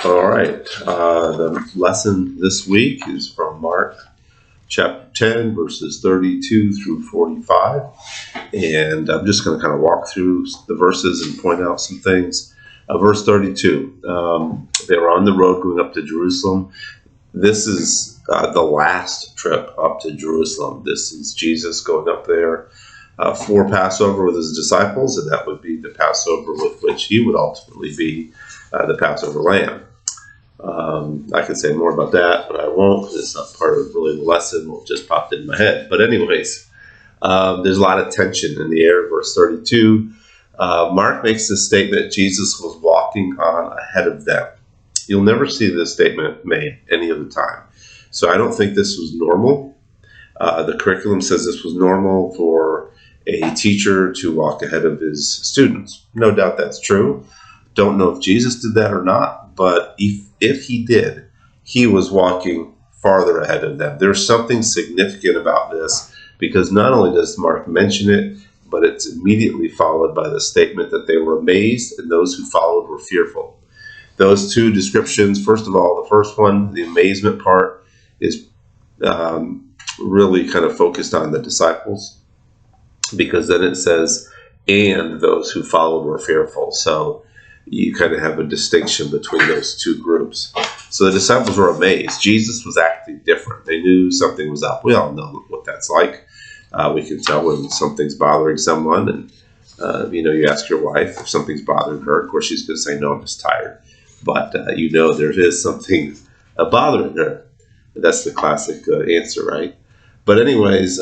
All right. The lesson this week is from Mark chapter 10, verses 32 through 45. And I'm just going to kind of walk through the verses and point out some things. Verse 32, they were on the road going up to Jerusalem. This is the last trip up to Jerusalem. This is Jesus going up there for Passover with his disciples, and that would be the Passover with which he would ultimately be the Passover lamb. I could say more about that, but I won't because it's not part of really the lesson. It just popped in my head. But anyways, there's a lot of tension in the air. Verse 32, Mark makes this statement, Jesus was walking on ahead of them. You'll never see this statement made any other time. So I don't think this was normal. The curriculum says this was normal for a teacher to walk ahead of his students. No doubt that's true. Don't know if Jesus did that or not, but if he did, he was walking farther ahead of them. There's something significant about this because not only does Mark mention it, but it's immediately followed by the statement that they were amazed and those who followed were fearful. Those two descriptions, first of all, the first one, the amazement part, is really kind of focused on the disciples, because then it says, and those who followed were fearful. So you kind of have a distinction between those two groups. So the disciples were amazed. Jesus was acting different. They knew something was up. We all know what that's like. We can tell when something's bothering someone, and you ask your wife if something's bothering her. Of course, she's going to say, no, I'm just tired. But there is something bothering her. That's the classic answer, right? But anyways,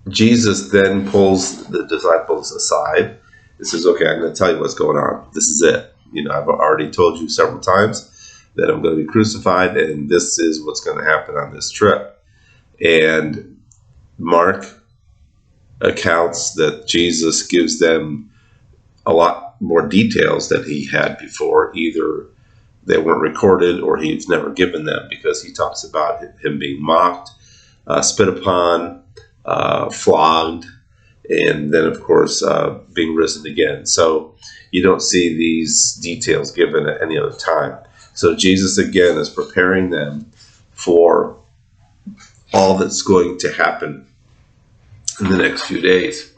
Jesus then pulls the disciples aside and says, okay, I'm going to tell you what's going on. This is it. I've already told you several times that I'm going to be crucified, and this is what's going to happen on this trip. And Mark accounts that Jesus gives them a lot more details than he had before. Either they weren't recorded or he's never given them, because he talks about him being mocked, spit upon, flogged, and then of course being risen again. So you don't see these details given at any other time. So Jesus again is preparing them for all that's going to happen in the next few days.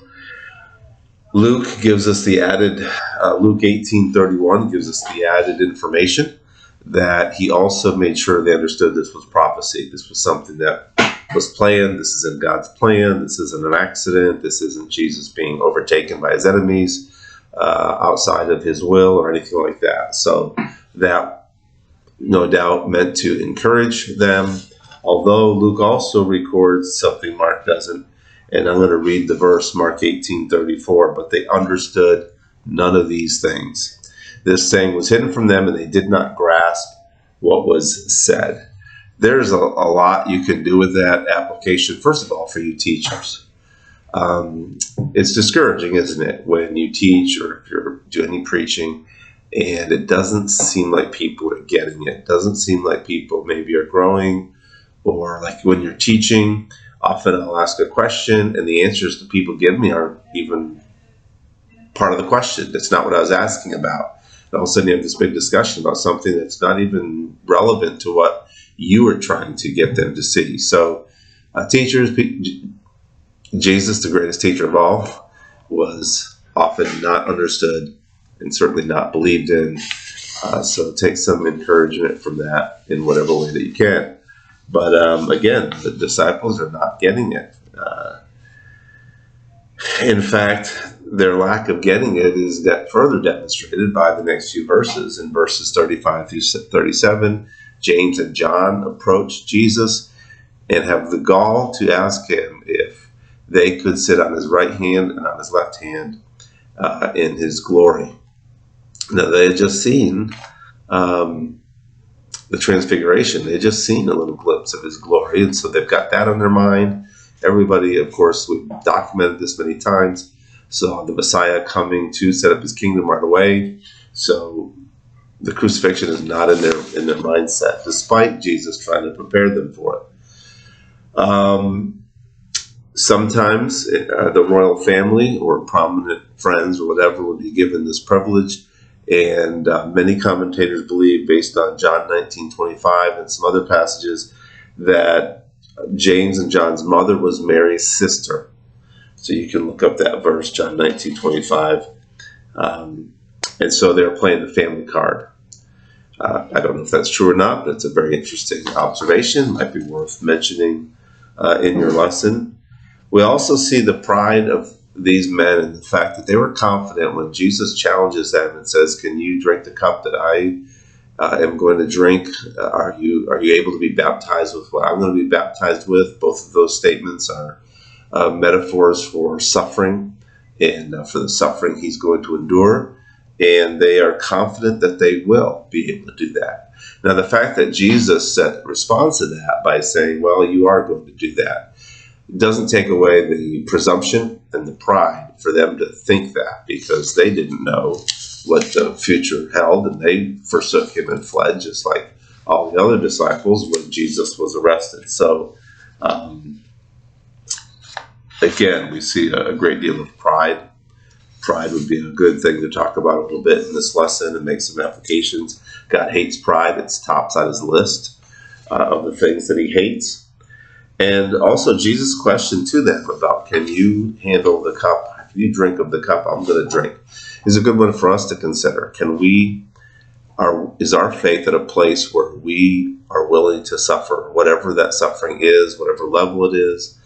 Luke gives us the added, Luke 18:31 gives us the added information that he also made sure they understood this was prophecy. This was something that was planned. This is in God's plan. This isn't an accident. This isn't Jesus being overtaken by his enemies outside of his will or anything like that. So that no doubt meant to encourage them, although Luke also records something Mark doesn't. And I'm going to read the verse, Mark 18:34. But they understood none of these things. This saying was hidden from them, and they did not grasp what was said. There's a lot you can do with that application. First of all, for you teachers, it's discouraging, isn't it, when you teach or if you're doing any preaching and it doesn't seem like people are getting it. It doesn't seem like people maybe are growing, or like when you're teaching, often I'll ask a question and the answers that people give me aren't even part of the question. That's not what I was asking about. And all of a sudden you have this big discussion about something that's not even relevant to what you were trying to get them to see. So teachers, Jesus, the greatest teacher of all, was often not understood and certainly not believed in. So take some encouragement from that in whatever way that you can. But again, the disciples are not getting it. In fact, their lack of getting it is further demonstrated by the next few verses. In verses 35 through 37, James and John approach Jesus and have the gall to ask him if they could sit on his right hand and on his left hand in his glory. Now, they had just seen the transfiguration. They had just seen a little glimpse of his glory, and so they've got that on their mind. Everybody, of course, we've documented this many times, saw the Messiah coming to set up his kingdom right away. So the crucifixion is not in their mindset, despite Jesus trying to prepare them for it. Sometimes the royal family or prominent friends or whatever would be given this privilege And many commentators believe, based on John 19:25 and some other passages, that James and John's mother was Mary's sister. So you can look up that verse, John 19:25. And so they're playing the family card. I don't know if that's true or not, but it's a very interesting observation. Might be worth mentioning in your lesson. We also see the pride of these men in the fact that they were confident when Jesus challenges them and says, "Can you drink the cup that I am going to drink? Are you able to be baptized with what I'm going to be baptized with?" Both of those statements are metaphors for suffering and for the suffering he's going to endure. And they are confident that they will be able to do that. Now, the fact that Jesus responds to that by saying, "Well, you are going to do that," doesn't take away the presumption and the pride for them to think that, because they didn't know what the future held, and they forsook him and fled, just like all the other disciples when Jesus was arrested. So, again, we see a great deal of pride. Pride would be a good thing to talk about a little bit in this lesson and make some applications. God hates pride. It's tops on his list of the things that he hates. And also Jesus' question to them about, can you handle the cup? Can you drink of the cup I'm going to drink? Is a good one for us to consider. Is our faith at a place where we are willing to suffer, whatever that suffering is, whatever level it is?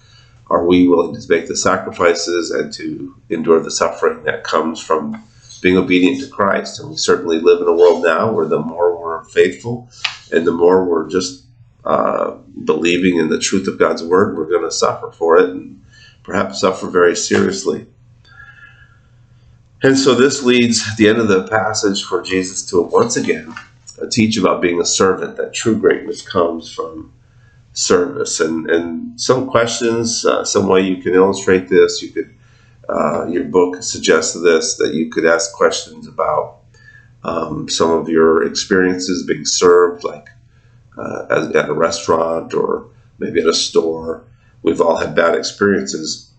Are we willing to make the sacrifices and to endure the suffering that comes from being obedient to Christ? And we certainly live in a world now where the more we're faithful and the more we're just believing in the truth of God's word, we're going to suffer for it, and perhaps suffer very seriously. And so this leads at the end of the passage for Jesus to once again teach about being a servant, that true greatness comes from service. And some questions, some way you can illustrate this. You could, your book suggests this, that you could ask questions about some of your experiences being served, like at a restaurant or maybe at a store. We've all had bad experiences,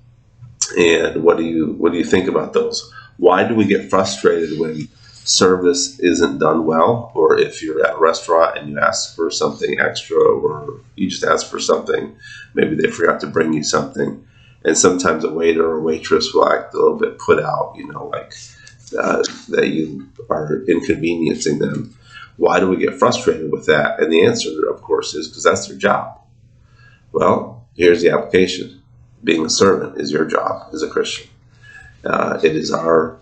and what do you think about those? Why do we get frustrated when service isn't done well, or if you're at a restaurant and you ask for something extra, or you just ask for something, maybe they forgot to bring you something, and sometimes a waiter or waitress will act a little bit put out, like that you are inconveniencing them. Why do we get frustrated with that? And the answer, of course, is because that's their job. Well, here's the application. Being a servant is your job as a Christian. It is our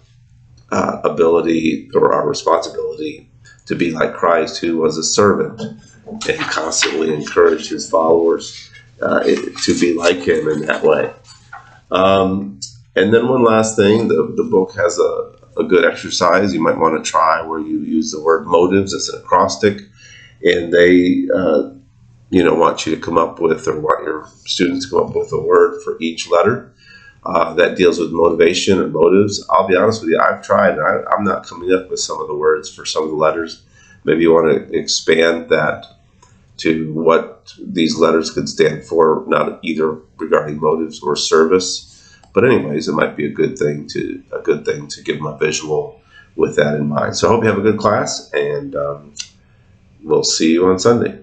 ability or our responsibility to be like Christ, who was a servant and constantly encouraged his followers to be like him in that way. And then one last thing, the book has a good exercise you might want to try, where you use the word motives as an acrostic, and they want you to come up with, or want your students to come up with, a word for each letter that deals with motivation or motives. I'll be honest with you, I've tried, and I'm not coming up with some of the words for some of the letters. Maybe you want to expand that to what these letters could stand for, not either regarding motives or service. But anyways, it might be a good thing to give them a visual with that in mind. So I hope you have a good class, and we'll see you on Sunday.